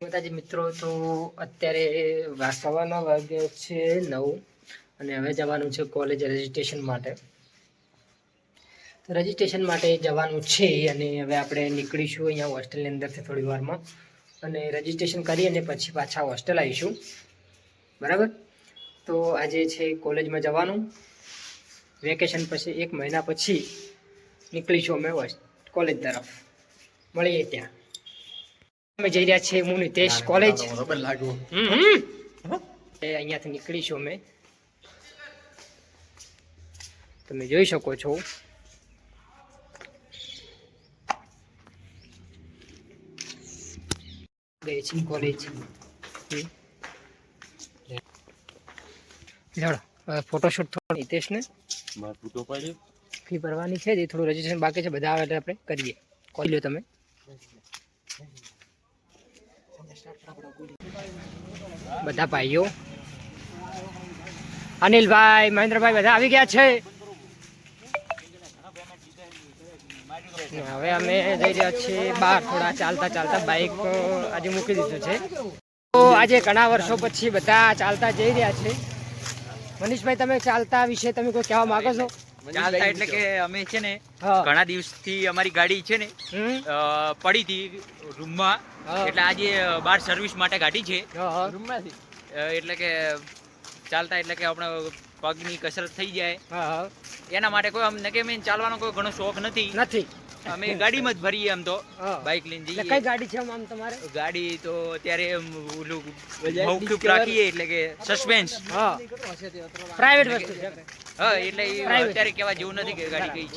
માતાજી મિત્રો, તો અત્યારે સવારના વાગે છે 9 અને હવે જવાનું છે કોલેજ રજિસ્ટ્રેશન માટે. તો રજિસ્ટ્રેશન માટે જવાનું છે અને હવે આપણે નીકળીશું અહીંયા હોસ્ટેલની અંદરથી થોડી વારમાં અને રજિસ્ટ્રેશન કરી અને પછી પાછા હોસ્ટેલ આવીશું. બરાબર. તો આજે છે કોલેજમાં જવાનું. વેકેશન પછી 1 મહિના પછી નીકળીશું અમે કોલેજ તરફ. મળીએ ત્યાં. અમે જઈ રહ્યા છીએ હું નિતેશ કોલેજ. અહીંયાથી નીકળીશું અમે. તમે જોઈ શકો છો. ગઈ છે કોલેજ. ફોટોશૂટ થોડો નિતેશને ફી ભરવાની છે. થોડું રજીસ્ટ્રેશન બાકી છે. બધા આવે એટલે આપણે કરીએ. કોલ લો તમે. બધા ભાઈઓ, અનિલભાઈ, મહેન્દ્રભાઈ બધા આવી ગયા છે. હવે અમે જઈ રહ્યા છીએ બહાર થોડા ચાલતા ચાલતા. બાઇક આજે મૂકી દીધું છે. તો આજે ઘણા વર્ષો પછી બધા ચાલતા જઈ રહ્યા છે. મનીષભાઈ, તમે ચાલતા વિશે તમે કોઈ કહેવા માંગો છો? ચાલતા એટલે કે અમે છે ને ઘણા દિવસથી અમારી ગાડી છે ને પડી હતી રૂમમાં, એટલે આજે બાર સર્વિસ માટે ગાડી છે એટલે કે ચાલતા એટલે કે આપણે પગની કસરત થઈ જાય એના માટે. કોઈ અમને કે મેં ચાલવાનો કોઈ ઘણો શોખ નથી. અમે ગાડીમાં જ ફરીએ આમ તો, બાઇક લઈને જઈએ. કઈ ગાડી છે આમ તમારે? ગાડી તો અત્યારે ઓલું મૌખિક રાખીએ એટલે કે સસ્પેન્સ પ્રાઇવેટ વસ્તુ છે. હા, એટલે અત્યારે કેવા જેવું નથી કે ગાડી કઈ છે.